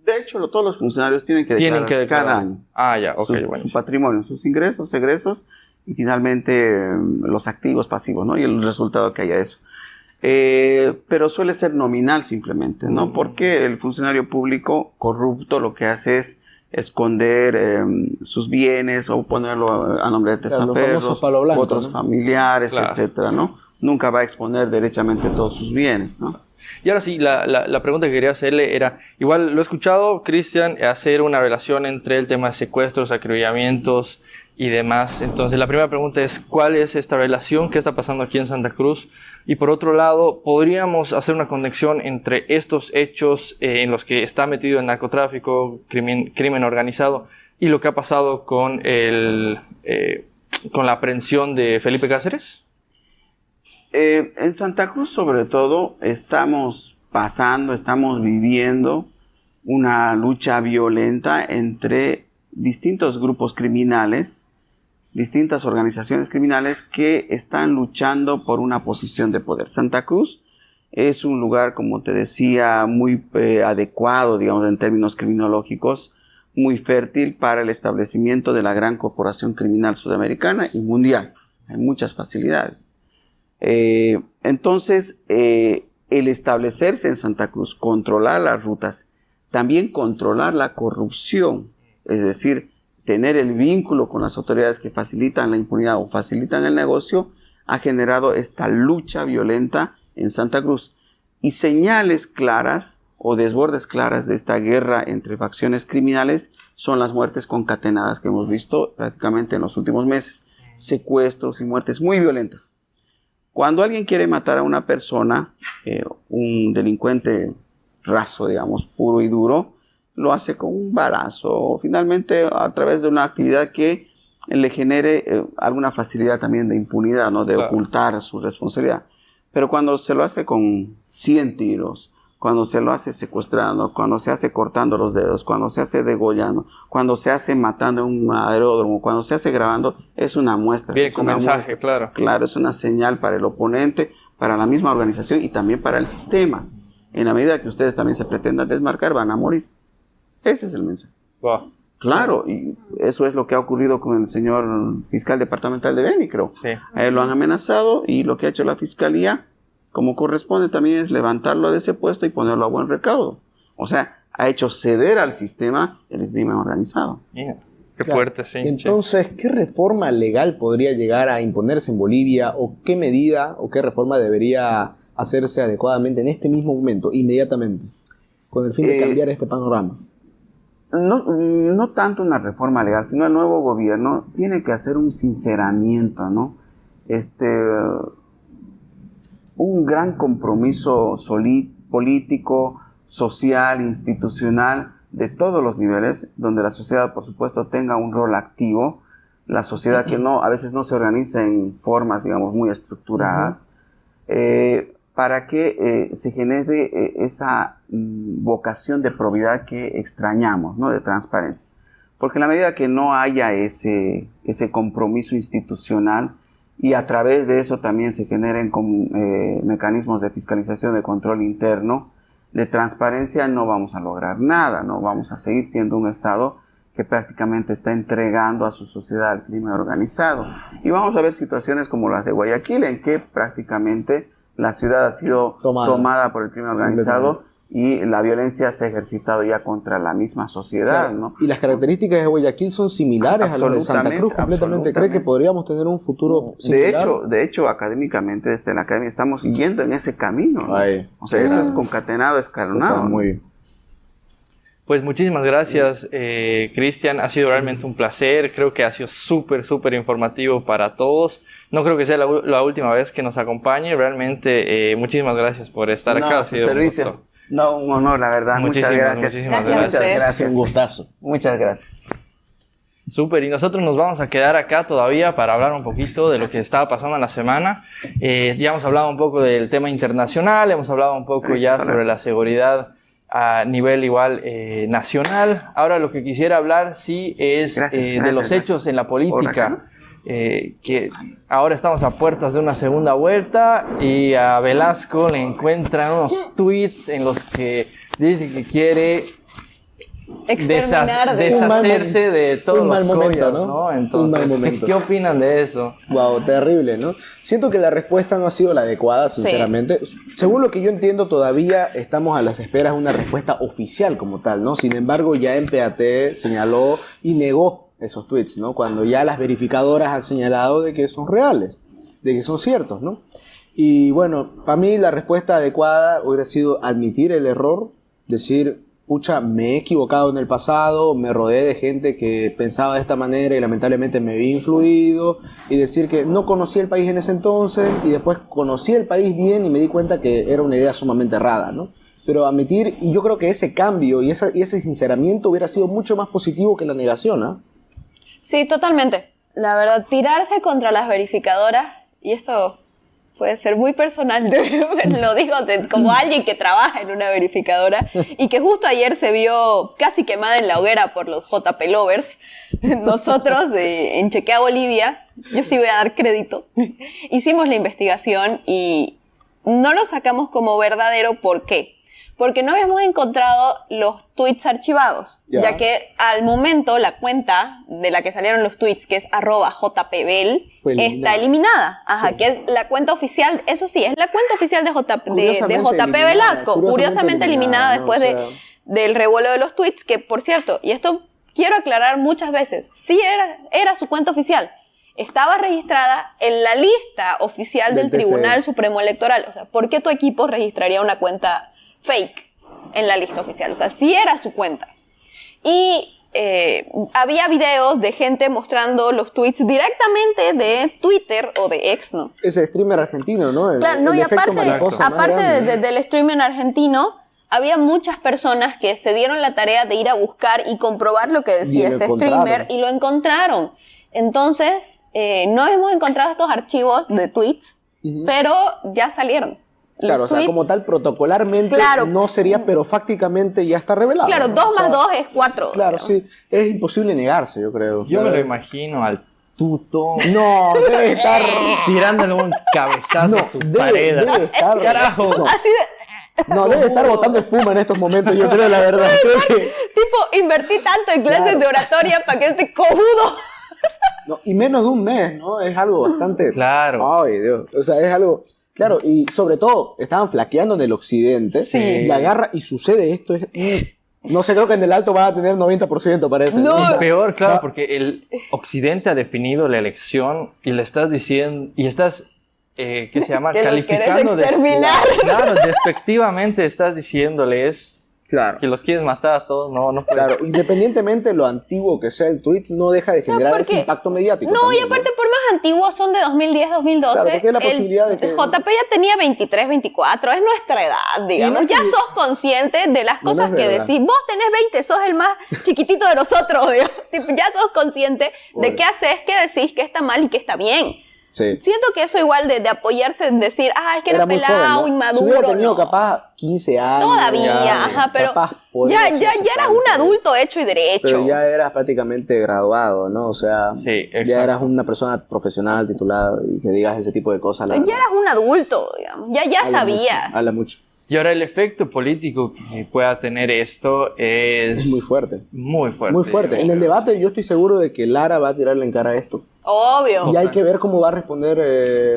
De hecho, todos los funcionarios tienen que declarar cada año. Ah, ya, ok, bueno. Su patrimonio, sus ingresos, egresos y finalmente los activos, pasivos, ¿no? Y el resultado que haya eso. Pero suele ser nominal simplemente, ¿no? Porque el funcionario público corrupto lo que hace es esconder sus bienes o ponerlo a nombre de testaferros, famosos palo blanco, otros ¿no? familiares, Claro. etcétera, ¿no? Nunca va a exponer derechamente todos sus bienes, ¿no? Y ahora sí, la pregunta que quería hacerle era, igual lo he escuchado, Cristian, hacer una relación entre el tema de secuestros, acribillamientos y demás. Entonces, la primera pregunta es, ¿cuál es esta relación? ¿Qué está pasando aquí en Santa Cruz? Y por otro lado, ¿podríamos hacer una conexión entre estos hechos en los que está metido el narcotráfico, crimen organizado, y lo que ha pasado con con la aprehensión de Felipe Cáceres? En Santa Cruz, sobre todo, estamos viviendo una lucha violenta entre distintos grupos criminales, distintas organizaciones criminales que están luchando por una posición de poder. Santa Cruz es un lugar, como te decía, muy adecuado, digamos, en términos criminológicos, muy fértil para el establecimiento de la gran corporación criminal sudamericana y mundial. Hay muchas facilidades. Entonces, el establecerse en Santa Cruz, controlar las rutas, también controlar la corrupción, es decir, tener el vínculo con las autoridades que facilitan la impunidad o facilitan el negocio, ha generado esta lucha violenta en Santa Cruz. Y señales claras o desbordes claras de esta guerra entre facciones criminales son las muertes concatenadas que hemos visto prácticamente en los últimos meses. Secuestros y muertes muy violentas. Cuando alguien quiere matar a una persona, un delincuente raso, digamos, puro y duro, lo hace con un balazo o finalmente a través de una actividad que le genere alguna facilidad también de impunidad, ¿no? De ocultar su responsabilidad. Pero cuando se lo hace con 100 tiros, cuando se lo hace secuestrando, cuando se hace cortando los dedos, cuando se hace degollando, cuando se hace matando en un aeródromo, cuando se hace grabando, es una muestra. Viene con mensaje, claro. Claro, es una señal para el oponente, para la misma organización y también para el sistema. En la medida que ustedes también se pretendan desmarcar, van a morir. Ese es el mensaje. Wow. Claro, y eso es lo que ha ocurrido con el señor fiscal departamental de Beni, creo. Sí. A él lo han amenazado y lo que ha hecho la fiscalía, como corresponde, también es levantarlo de ese puesto y ponerlo a buen recaudo. O sea, ha hecho ceder al sistema el crimen organizado. Yeah. Qué Claro. fuerte, sí. Entonces, ¿qué reforma legal podría llegar a imponerse en Bolivia o qué medida o qué reforma debería hacerse adecuadamente en este mismo momento, inmediatamente, con el fin de cambiar este panorama? No tanto una reforma legal, sino el nuevo gobierno tiene que hacer un sinceramiento, ¿no? Un gran compromiso político, social, institucional, de todos los niveles, donde la sociedad, por supuesto, tenga un rol activo, la sociedad que a veces no se organiza en formas, digamos, muy estructuradas, para que se genere esa vocación de probidad que extrañamos, ¿no? De transparencia. Porque en la medida que no haya ese compromiso institucional y a través de eso también se generen mecanismos de fiscalización, de control interno, de transparencia, no vamos a lograr nada, no vamos a seguir siendo un Estado que prácticamente está entregando a su sociedad al crimen organizado. Y vamos a ver situaciones como las de Guayaquil, en que prácticamente la ciudad ha sido tomada por el crimen organizado y la violencia se ha ejercitado ya contra la misma sociedad, Claro. ¿no? Y las características de Guayaquil son similares a las de Santa Cruz, completamente. ¿Cree que podríamos tener un futuro similar? De hecho, académicamente, desde la academia estamos yendo en ese camino, ¿no? O sea, eso es concatenado, escalonado. Muy bien. Pues muchísimas gracias, Cristian. Ha sido realmente un placer. Creo que ha sido súper informativo para todos. No creo que sea la última vez que nos acompañe. Realmente, muchísimas gracias por estar acá. Ha sido un gusto. No, un honor, la verdad. Muchas gracias. Muchísimas Gracias. Un gustazo. Muchas gracias. Súper, y nosotros nos vamos a quedar acá todavía para hablar un poquito de lo que estaba pasando en la semana. Ya hemos hablado un poco del tema internacional, hemos hablado un poco ya sobre la seguridad a nivel igual nacional. Ahora lo que quisiera hablar sí es de los hechos en la política. Que ahora estamos a puertas de una segunda vuelta y a Velasco le encuentran unos tweets en los que dice que quiere exterminar de deshacerse de todos un mal los momento, collos, ¿no? Un Entonces, mal momento. ¿qué opinan de eso? Wow, terrible, ¿no? Siento que la respuesta no ha sido la adecuada, sinceramente. Según lo que yo entiendo, todavía estamos a las esperas de una respuesta oficial como tal, ¿no? Sin embargo, ya MPAT señaló y negó esos tweets, ¿no? Cuando ya las verificadoras han señalado de que son reales, de que son ciertos, ¿no? Y bueno, para mí la respuesta adecuada hubiera sido admitir el error, decir, pucha, me he equivocado en el pasado, me rodeé de gente que pensaba de esta manera y lamentablemente me vi influido, y decir que no conocí el país en ese entonces y después conocí el país bien y me di cuenta que era una idea sumamente errada, ¿no? Pero admitir, y yo creo que ese cambio y ese sinceramiento hubiera sido mucho más positivo que la negación, ¿no? Sí, totalmente. La verdad, tirarse contra las verificadoras, y esto puede ser muy personal, lo digo como alguien que trabaja en una verificadora y que justo ayer se vio casi quemada en la hoguera por los JP Lovers. Nosotros en Chequea Bolivia, yo sí voy a dar crédito, hicimos la investigación y no lo sacamos como verdadero. ¿Por qué? Porque no habíamos encontrado los tweets archivados, ya que al momento la cuenta de la que salieron los tweets, que es @jpbel, está eliminada. Ajá, sí. Que es la cuenta oficial, eso sí, es la cuenta oficial de JP Velasco, curiosamente eliminada después del revuelo de los tweets, que por cierto, y esto quiero aclarar muchas veces, sí era su cuenta oficial. Estaba registrada en la lista oficial del Tribunal Supremo Electoral. O sea, ¿por qué tu equipo registraría una cuenta fake en la lista oficial? O sea, sí era su cuenta. Y había videos de gente mostrando los tweets directamente de Twitter o de X, ¿no? Ese streamer argentino, ¿no? Claro, no, y aparte del streamer argentino, había muchas personas que se dieron la tarea de ir a buscar y comprobar lo que decía este streamer y lo encontraron. Entonces, no hemos encontrado estos archivos de tweets, pero ya salieron. Claro, o sea, como tal, protocolarmente no sería, pero fácticamente ya está revelado. Claro, ¿no? 2 más 2 es 4. Claro, sí. Es imposible negarse, yo creo. Yo me lo imagino al Tuto. No, debe estar tirándole un cabezazo a su pared. Debe estar. ¡Carajo! Así de... No, debe estar botando espuma en estos momentos, yo creo, la verdad. Creo que... Tipo, invertí tanto en clases de oratoria para que este cojudo... No, y menos de un mes, ¿no? Es algo bastante... Claro. Ay, Dios. O sea, es algo... Claro, y sobre todo, estaban flaqueando en el occidente. Sí. Y agarra y sucede esto. No sé, creo que en el alto va a tener 90%, parece. No. O sea, Es peor, claro, porque el occidente ha definido la elección y le estás diciendo... Y estás... ¿qué se llama? Que calificando los querés exterminar. Claro, despectivamente estás diciéndoles claro. que los quieres matar a todos. No puede. Claro, independientemente de lo antiguo que sea el tweet, no deja de generar ese impacto mediático. No, también, y aparte, por más antiguos son de 2010, 2012. Claro, porque hay la posibilidad de que... JP ya tenía 23, 24, es nuestra edad, digamos. Sí, ya sos consciente de las cosas que verdad. decís. Vos tenés 20, sos el más chiquitito de nosotros, digamos. Tipo, ya sos consciente de qué haces, qué decís, qué está mal y qué está bien. Sí. Siento que eso igual de apoyarse en decir, es que era muy pelado, joven, ¿no? inmaduro. Si hubiera tenido no. capaz 15 años. Todavía, ajá, pero ya eras un adulto hecho y derecho. Pero ya eras prácticamente graduado, ¿no? O sea, Sí, exacto. ya eras una persona profesional, titulada, y que digas ese tipo de cosas. Ya eras un adulto, digamos. Ya sabías. Habla mucho. Y ahora el efecto político que pueda tener esto es Es muy fuerte. muy fuerte. Muy fuerte. Sí. En el debate yo estoy seguro de que Lara va a tirarle en cara esto. Obvio. Y hay que ver cómo va a responder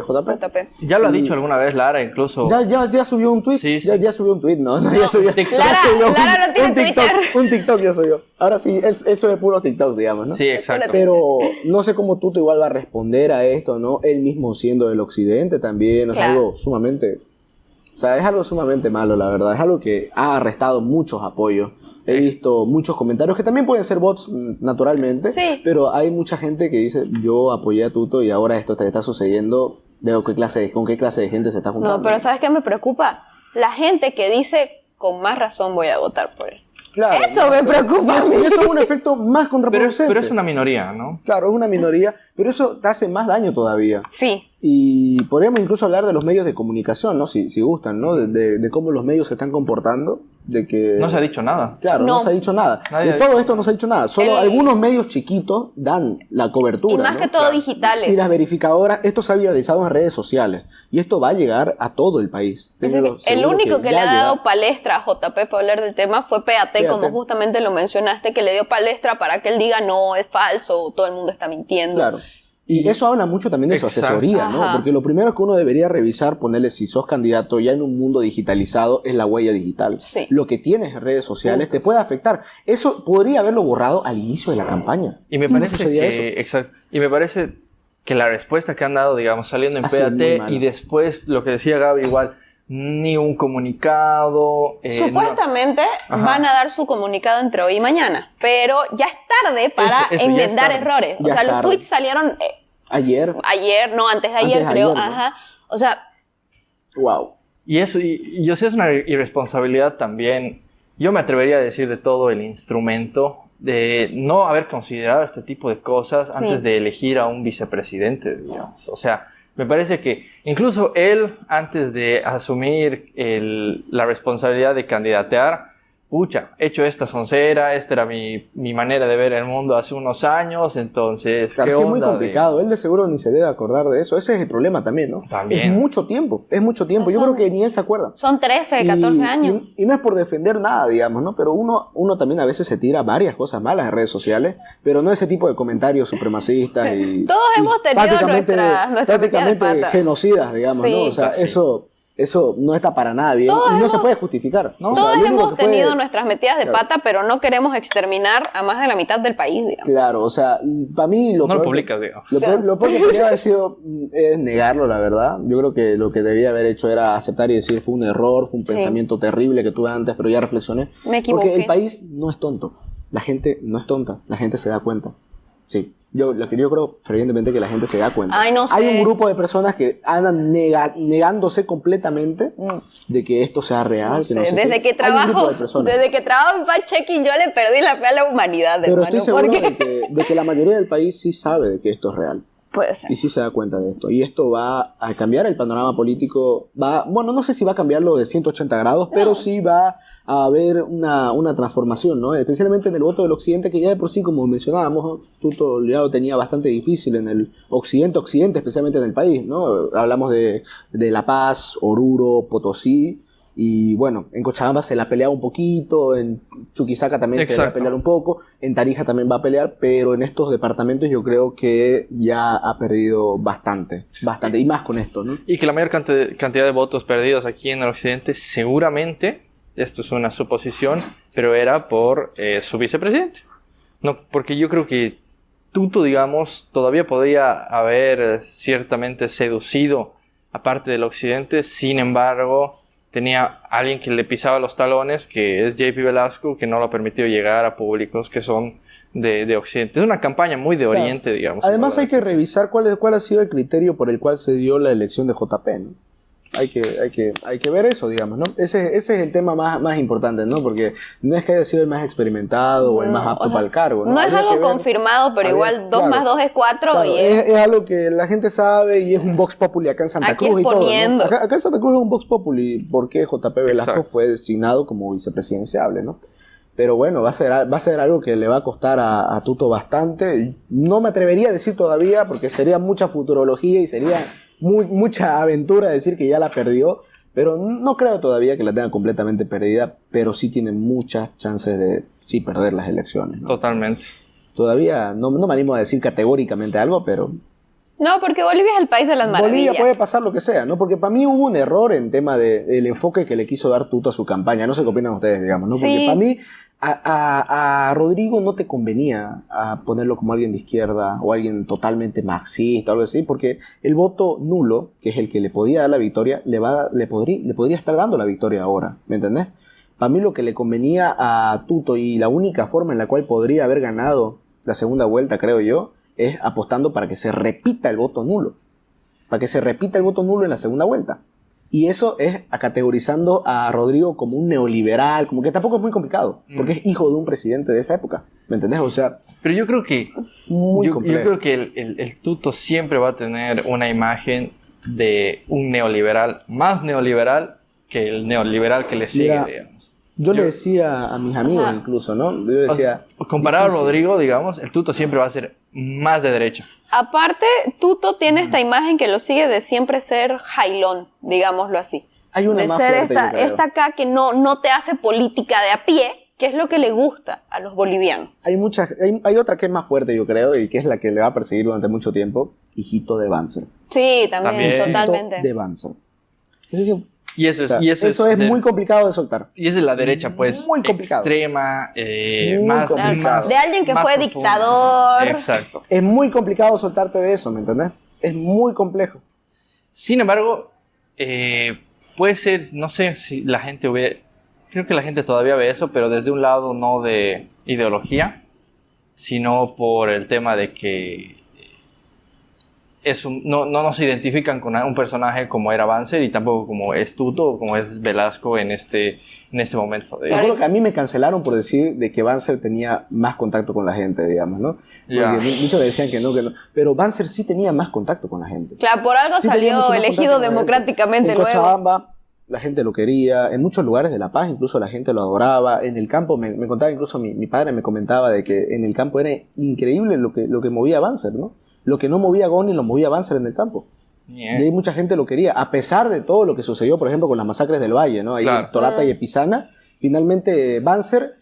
JP. JP. Ya lo ha dicho alguna vez Lara, incluso. Ya subió un tweet. Sí, sí. Ya subió un tweet, ¿no? Ya subió, Lara no tiene un TikTok. Twitter. Un TikTok ya subió. Ahora sí, eso es puro TikTok, digamos, ¿no? Sí, exacto. Pero no sé cómo Tuto igual va a responder a esto, ¿no? Él mismo siendo del occidente también, es algo sumamente... O sea, es algo sumamente malo, la verdad. Es algo que ha arrestado muchos apoyos. He visto muchos comentarios que también pueden ser bots, naturalmente. Sí. Pero hay mucha gente que dice, yo apoyé a Tuto y ahora esto te está sucediendo. Veo con qué clase de gente se está juntando. No, pero ¿sabes qué me preocupa? La gente que dice, con más razón voy a votar por él. Claro, Eso me preocupa. Y eso es un efecto más contraproducente. Pero es una minoría, ¿no? Claro, es una minoría, pero eso te hace más daño todavía. Sí. Y podríamos incluso hablar de los medios de comunicación, ¿no? Si gustan, ¿no? De cómo los medios se están comportando. de que... No se ha dicho nada. Claro, no No. se ha dicho nada. Nadie De ha todo esto no se ha dicho nada. Solo algunos medios chiquitos dan la cobertura. Y más ¿no? que todo Claro. digitales. Y las verificadoras, esto se ha viralizado en redes sociales. Y esto va a llegar a todo el país. Así Téngalo que el seguro único que le ya ha llega. dado palestra a JP para hablar del tema fue PAT, como justamente lo mencionaste, que le dio palestra para que él diga no, es falso, todo el mundo está mintiendo. Claro. Y eso habla mucho también de su Exacto. asesoría, ¿no? Ajá. Porque lo primero que uno debería revisar, ponerle si sos candidato ya en un mundo digitalizado, es la huella digital. Sí. Lo que tienes en redes sociales te puede afectar. Eso podría haberlo borrado al inicio de la campaña. Y me No parece sucedía que, eso. exacto, y me parece que la respuesta que han dado, digamos, saliendo en Ha sido muy PAT mala. y después lo que decía Gaby, igual, ni un comunicado. Supuestamente Ajá. van a dar su comunicado entre hoy y mañana, pero ya es tarde para Eso ya es enmendar tarde. errores. O Ya sea, es los tarde. tweets salieron Ayer, ayer, no, antes de ayer, Antes de creo. ayer, ¿no? Ajá. O sea, wow. Y eso, y yo sé, es una irresponsabilidad también. Yo me atrevería a decir de todo el instrumento de no haber considerado este tipo de cosas Sí. antes de elegir a un vicepresidente, digamos. O sea, me parece que incluso él, antes de asumir la responsabilidad de candidatear, pucha, he hecho esta soncera, esta era mi manera de ver el mundo hace unos años, entonces, Claro, ¿qué es que es muy onda de- complicado. Él de seguro ni se debe acordar de eso. Ese es el problema también, ¿no? También. Es mucho tiempo. Es mucho tiempo. Yo Son- creo que ni él se acuerda. son 13, 14 años. Y no es por defender nada, digamos, ¿no? Pero uno también a veces se tira varias cosas malas en redes sociales, pero no ese tipo de comentarios supremacistas y... Todos y hemos tenido prácticamente- nuestra metida de prácticamente pata. genocidas, digamos, Sí. ¿no? O sea, Sí. eso no está para nada bien Todos y no se hemos- puede justificar. No. O sea, Todos lo único hemos que puede- tenido nuestras metidas de Claro. pata, pero no queremos exterminar a más de la mitad del país, digamos. Claro, o sea, para mí No lo publicas, digo. Lo peor que podría haber sido es negarlo, la verdad. Yo creo que lo que debía haber hecho era aceptar y decir fue un error, fue un Sí. pensamiento terrible que tuve antes, pero ya reflexioné. Me equivoqué. Porque el país no es tonto. La gente no es tonta. La gente se da cuenta. Sí. Yo creo fervientemente que la gente se da cuenta. Ay, no sé. Hay un grupo de personas que andan negándose completamente de que esto sea real. No que sé, no sé qué. desde que Hay un grupo trabajo, de personas. desde que trabajo en fact-checking, yo le perdí la fe a la humanidad, Pero hermano. estoy seguro porque de que la mayoría del país sí sabe de que esto es real. puede ser. Y sí se da cuenta de esto. Y esto va a cambiar el panorama político. Bueno, no sé si va a cambiarlo de 180 grados, pero sí va a haber una transformación, ¿no? Especialmente en el voto del occidente, que ya de por sí, como mencionábamos, Tuto ya lo tenía bastante difícil en el occidente, especialmente en el país, ¿no? Hablamos de La Paz, Oruro, Potosí. Y bueno, en Cochabamba se la peleaba un poquito, en Chuquisaca también se va a Exacto. pelear un poco, en Tarija también va a pelear, pero en estos departamentos yo creo que ya ha perdido bastante, y más con esto, ¿no? Y que la mayor cantidad de votos perdidos aquí en el occidente seguramente, esto es una suposición, pero era por su vicepresidente. No, porque yo creo que Tuto, digamos, todavía podría haber ciertamente seducido a parte del occidente, sin embargo, tenía alguien que le pisaba los talones, que es JP Velasco, que no lo permitió llegar a públicos que son de occidente. Es una campaña muy de oriente, digamos. Además hay que revisar cuál ha sido el criterio por el cual se dio la elección de JP, ¿no? Hay que ver eso, digamos, ¿no? Ese es el tema más importante, ¿no? Porque no es que haya sido el más experimentado o el más apto o sea, para el cargo, ¿no? No es Habría algo que ver- confirmado, pero igual 2 claro. más 2 es 4 Claro, y es algo que la gente sabe y es un Vox Populi acá en Santa Aquí Cruz y todo, exponiendo. ¿no? Acá en Santa Cruz es un Vox Populi porque JP Velasco Exacto. fue designado como vicepresidenciable, ¿no? Pero bueno, va a ser algo que le va a costar a Tuto bastante. No me atrevería a decir todavía porque sería mucha futurología y sería mucha aventura decir que ya la perdió. Pero no creo todavía que la tenga completamente perdida, pero sí tiene muchas chances de sí perder las elecciones, ¿no? Totalmente. Todavía no me animo a decir categóricamente algo, pero No, porque Bolivia es el país de las Bolivia maravillas. puede pasar lo que sea, ¿no? Porque para mí hubo un error en tema del enfoque que le quiso dar Tuto a su campaña. No sé qué opinan ustedes, digamos, ¿no? Porque Sí. para mí a Rodrigo no te convenía a ponerlo como alguien de izquierda o alguien totalmente marxista o algo así, porque el voto nulo, que es el que le podía dar la victoria, le podría estar dando la victoria ahora, ¿me entendés? Para mí lo que le convenía a Tuto y la única forma en la cual podría haber ganado la segunda vuelta, creo yo, es apostando para que se repita el voto nulo. Para que se repita el voto nulo en la segunda vuelta. Y eso es categorizando a Rodrigo como un neoliberal, como que tampoco es muy complicado, porque es hijo de un presidente de esa época. ¿Me entendés? O sea, Pero yo creo que muy yo complejo. creo que el Tuto siempre va a tener una imagen de un neoliberal, más neoliberal que el neoliberal que le sigue, Mira, digamos. Yo le decía a mis amigos incluso, ¿no? Yo decía... Comparado a difícil. Rodrigo, digamos, el Tuto siempre va a ser más de derecha. Aparte, Tuto tiene esta imagen que lo sigue de siempre ser jailón, digámoslo así. Hay una de más ser fuerte, yo creo. esta acá que no te hace política de a pie, que es lo que le gusta a los bolivianos. Hay otra que es más fuerte, yo creo, y que es la que le va a perseguir durante mucho tiempo. Hijito de Banzer. Sí, también. Totalmente. Hijito de Banzer. Ese sí, Y eso o es, sea, y eso es muy complicado de soltar. Y es de la derecha, pues, Muy complicado. extrema, Muy más, complicado. más... De alguien que más fue profunda. dictador. Exacto. Es muy complicado soltarte de eso, ¿me entendés? Es muy complejo. Sin embargo, puede ser, no sé si la gente ve, creo que la gente todavía ve eso, pero desde un lado no de ideología, sino por el tema de que no nos identifican con un personaje como era Banzer y tampoco como es Tuto o como es Velasco en este momento. Me acuerdo que a mí me cancelaron por decir de que Banzer tenía más contacto con la gente, digamos, ¿no? Porque Ya. muchos decían que no. Pero Banzer sí tenía más contacto con la gente. Claro, por algo Sí tenía mucho salió más elegido contacto con la gente. democráticamente En luego. Cochabamba la gente lo quería, en muchos lugares de La Paz incluso la gente lo adoraba, en el campo me contaba, incluso mi padre me comentaba de que en el campo era increíble lo que movía Banzer, ¿no? Lo que no movía Goni lo movía Banzer en el campo. Bien. Y ahí mucha gente lo quería, a pesar de todo lo que sucedió, por ejemplo, con las masacres del Valle, ¿no? Ahí Claro. en Torata y Epizana, finalmente Banzer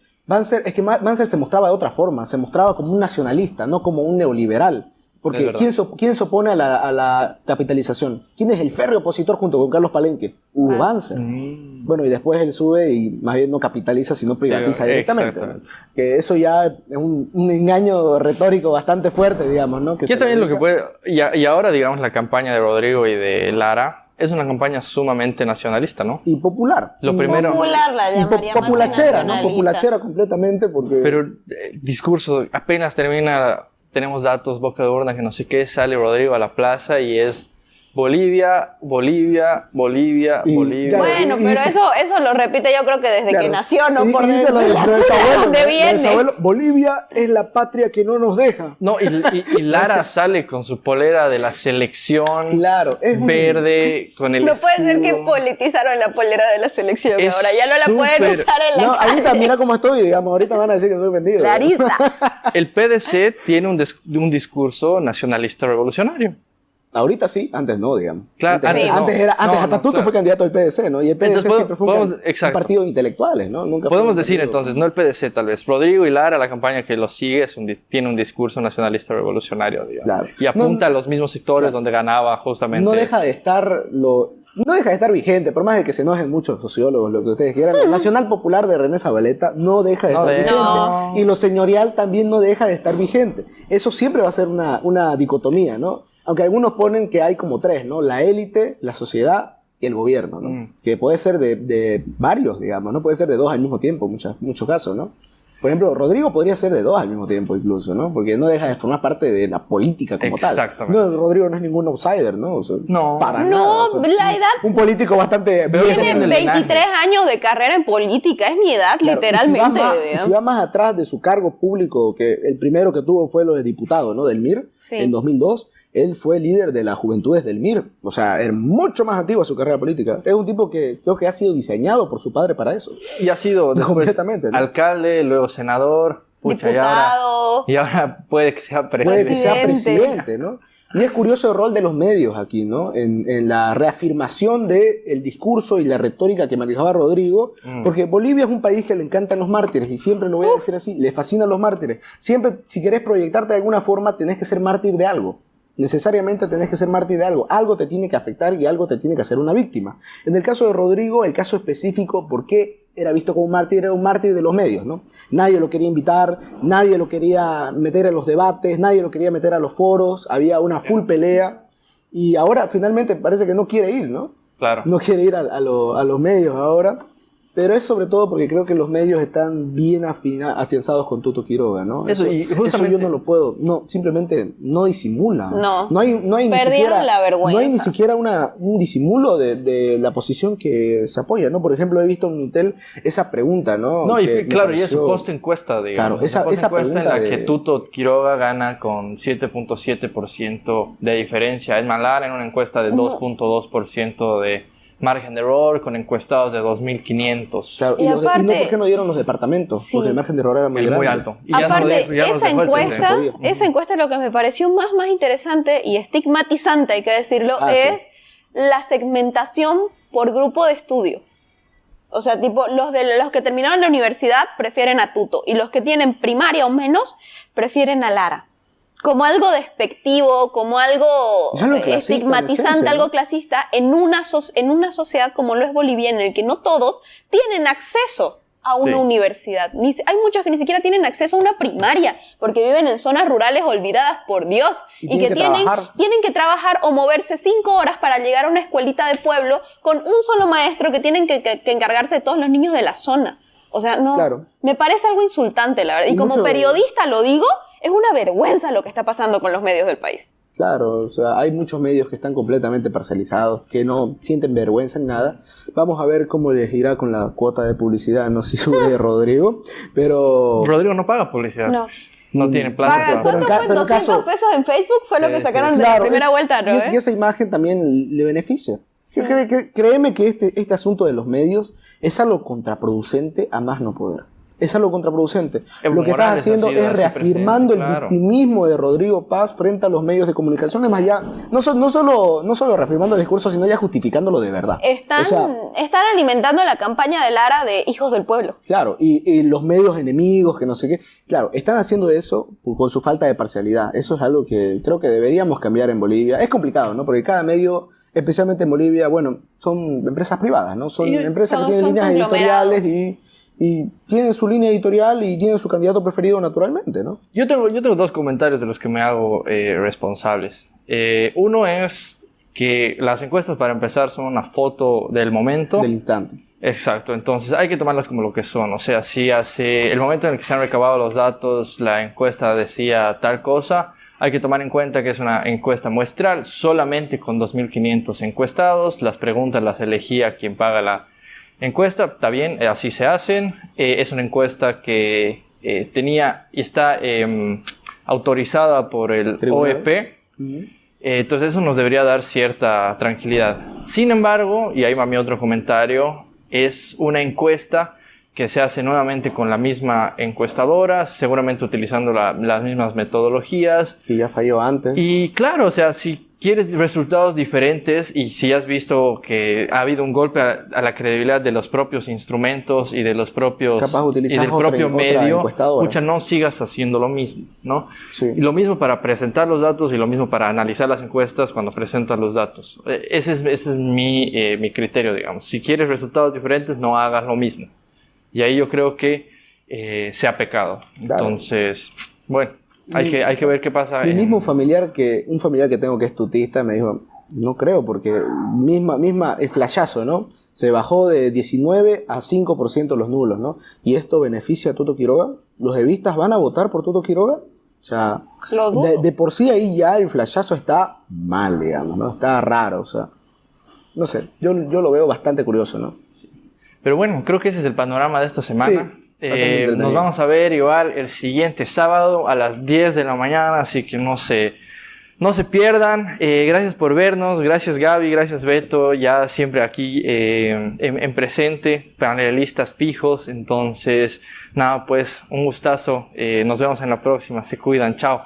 se mostraba de otra forma, se mostraba como un nacionalista, no como un neoliberal. Es Porque verdad. ¿quién se opone a la capitalización? ¿Quién es el férreo opositor junto con Carlos Palenque? Hugo Banzer. Bueno, y después él sube y más bien no capitaliza, sino privatiza directamente. Exactamente. Que eso ya es un engaño retórico bastante fuerte, digamos, ¿no? Que Yo se también lo dedica- que puede... Y ahora, digamos, la campaña de Rodrigo y de Lara es una campaña sumamente nacionalista, ¿no? Y popular. Lo primero... Popular la Y llamaría más que populachera, ¿no? nacionalista. Populachera completamente porque... Pero discurso, apenas termina, tenemos datos, boca de urna, que no sé qué, sale Rodrigo a la plaza y es Bolivia, Bolivia, Bolivia, Y, Bolivia. claro, Bueno, y pero dice- eso lo repite yo creo que desde Claro. que nació, no Y por dice lo de su abuelo, dónde ¿no? Lo de viene. su abuelo, Bolivia es la patria que no nos deja. No, y Lara sale con su polera de la selección Claro, es un- verde, con el No puede ser que escudo. politizaron la polera de la selección. Es Ahora ya no la pueden súper- usar en la No, ahorita calle. mira cómo estoy, digamos, ahorita van a decir que soy vendido. Clarita. El PDC tiene un discurso nacionalista revolucionario. Ahorita sí, antes no, digamos. Claro, antes, antes no. antes era, antes No, hasta no, Tuto claro. fue candidato del PDC, ¿no? Y el PDC Entonces, siempre fue podemos- un exacto. partido de intelectuales, ¿no? Nunca fue Podemos un decir partido- entonces, no el PDC tal vez, Rodrigo y Lara, la campaña que lo sigue, tiene un discurso nacionalista revolucionario, digamos. Claro. Y apunta No, a los mismos sectores claro. donde ganaba justamente. No deja de estar no deja de estar vigente, por más de que se enojen muchos sociólogos, lo que ustedes quieran. El Nacional Popular de René Zabaleta no deja de No estar deja. vigente. No. Y lo señorial también no deja de estar vigente. Eso siempre va a ser una dicotomía, ¿no? Aunque algunos ponen que hay como tres, ¿no? La élite, la sociedad y el gobierno, ¿no? Que puede ser de varios, digamos, ¿no? Puede ser de dos al mismo tiempo, muchos casos, ¿no? Por ejemplo, Rodrigo podría ser de dos al mismo tiempo incluso, ¿no? Porque no deja de formar parte de la política como tal. Exactamente. No, Rodrigo no es ningún outsider, ¿no? O sea, No. Para No, nada. O sea, la edad un político bastante Pero viejo. tiene tiene el 23 años de carrera en política. Es mi edad, Claro, literalmente. Y digamos. si va más atrás de su cargo público, que el primero que tuvo fue lo de diputado, ¿no? Del MIR, Sí. en 2002. Él fue líder de las juventudes del MIR. O sea, es mucho más antigua su carrera política. Es un tipo que creo que ha sido diseñado por su padre para eso. Y ha sido después Completamente, ¿no? alcalde, luego senador, pucha, Diputado. y ahora puede que sea Puede presidente. que sea Presidente. presidente, ¿no? Y es curioso el rol de los medios aquí, ¿no? En la reafirmación del discurso y la retórica que manejaba Rodrigo, porque Bolivia es un país que le encantan los mártires, y siempre lo voy a decir así, le fascinan los mártires. Siempre, si querés proyectarte de alguna forma, tenés que ser mártir de algo. Necesariamente tenés que ser mártir de algo. Algo te tiene que afectar y algo te tiene que hacer una víctima. En el caso de Rodrigo, el caso específico, ¿por qué era visto como un mártir? Era un mártir de los medios, ¿no? Nadie lo quería invitar, nadie lo quería meter en los debates, nadie lo quería meter a los foros, había una full pelea y ahora finalmente parece que no quiere ir, ¿no? Claro. No quiere ir a los medios ahora. Pero es sobre todo porque creo que los medios están bien afianzados con Tuto Quiroga, ¿no? Eso, y eso justamente- yo no lo puedo, no, simplemente no disimula. No. No hay ni Perdieron siquiera, la vergüenza. No hay ni siquiera un disimulo de la posición que se apoya, ¿no? Por ejemplo, he visto en Unitel esa pregunta, ¿no? No, Que y me claro, y es pareció- post encuesta, digamos. Claro, esa post encuesta en pregunta la que de- Tuto Quiroga gana con 7.7% de diferencia. Es Lara en una encuesta de 2.2% de margen de error, con encuestados de 2.500. Claro, Y y aparte- ¿por qué no dieron los departamentos? Sí. Porque el margen de error era muy Es grande. muy alto. Y ya no Aparte, ya no esa dejó el encuesta, se podía. esa encuesta lo que me pareció más interesante y estigmatizante, hay que decirlo, Ah, sí. es la segmentación por grupo de estudio. O sea, tipo, los que terminaron la universidad prefieren a Tuto y los que tienen primaria o menos prefieren a Lara. Como algo despectivo, como algo Es algo clasista, estigmatizante, en esencia, ¿no? algo clasista en una sociedad como lo es Bolivia, en el que no todos tienen acceso a una Sí. universidad. Hay muchos que ni siquiera tienen acceso a una primaria, porque viven en zonas rurales olvidadas por Dios Y y tienen que que trabajar. tienen que trabajar o moverse 5 horas para llegar a una escuelita de pueblo con un solo maestro que tienen que encargarse de todos los niños de la zona. O sea, no, Claro. me parece algo insultante, la verdad. Y Y como mucho- periodista lo digo, es una vergüenza lo que está pasando con los medios del país. Claro, o sea, hay muchos medios que están completamente parcializados, que no sienten vergüenza en nada. Vamos a ver cómo les irá con la cuota de publicidad, no sé si sube Rodrigo, pero... Rodrigo no paga publicidad. No. No tiene plata. Paga, para- pero ¿cuánto en ca- fue? pero en 200 caso- pesos en Facebook fue lo Sí, que sí. sacaron de la Claro, primera vuelta, ¿no? y esa imagen también le beneficia. Sí. Créeme que este asunto de los medios es algo contraproducente a más no poder. Es algo contraproducente. Evo Lo que Morales estás haciendo ha sido es así reafirmando presidente, el claro. victimismo de Rodrigo Paz frente a los medios de comunicación. Es más, ya, no solo reafirmando el discurso, sino ya justificándolo de verdad. Están, O sea, están alimentando la campaña de Lara de Hijos del Pueblo. claro, y los medios enemigos, que no sé qué. Claro, están haciendo eso con su falta de parcialidad. Eso es algo que creo que deberíamos cambiar en Bolivia. Es complicado, ¿no? Porque cada medio, especialmente en Bolivia, bueno, son empresas privadas, ¿no? Son Y empresas que son tienen líneas conglomerados. editoriales y tienen su línea editorial y tienen su candidato preferido naturalmente, ¿no? Yo tengo 2 comentarios de los que me hago responsables. Uno es que las encuestas, para empezar, son una foto del momento. Del instante. Exacto, entonces hay que tomarlas como lo que son. O sea, si hace el momento en el que se han recabado los datos, la encuesta decía tal cosa, hay que tomar en cuenta que es una encuesta muestral, solamente con 2.500 encuestados. Las preguntas las elegía quien paga la encuesta, está bien, así se hacen. Es una encuesta que tenía y está autorizada por el Tribunal. OEP. Entonces eso nos debería dar cierta tranquilidad. Sin embargo, y ahí va mi otro comentario, es una encuesta que se hace nuevamente con la misma encuestadora, seguramente utilizando las mismas metodologías. Que ya falló antes. Y claro, o sea, si quieres resultados diferentes y si has visto que ha habido un golpe a la credibilidad de los propios instrumentos y de los propios Capaz y utilizas del otra propio medio, encuestadora. pucha, no sigas haciendo lo mismo, ¿no? Sí. Y lo mismo para presentar los datos y lo mismo para analizar las encuestas cuando presentas los datos. Ese es mi criterio, digamos. Si quieres resultados diferentes, no hagas lo mismo. Y ahí yo creo que se ha pecado. Claro. Entonces, bueno, hay que ver qué pasa. Mi mismo familiar que tengo que es tutista me dijo, no creo, porque el flashazo, ¿no? Se bajó de 19 a 5% los nulos, ¿no? ¿Y esto beneficia a Tuto Quiroga? ¿Los evistas van a votar por Tuto Quiroga? O sea, Lo dudo. de por sí ahí ya el flashazo está mal, digamos, ¿no? Está raro, o sea, no sé, yo lo veo bastante curioso, ¿no? Pero bueno, creo que ese es el panorama de esta semana. Sí, bastante entretenido. Nos vamos a ver igual el siguiente sábado a las 10 de la mañana, así que no se pierdan. Gracias por vernos, gracias Gaby, gracias Beto, ya siempre aquí en presente, panelistas fijos. Entonces, nada, pues un gustazo. Nos vemos en la próxima, se cuidan, chao.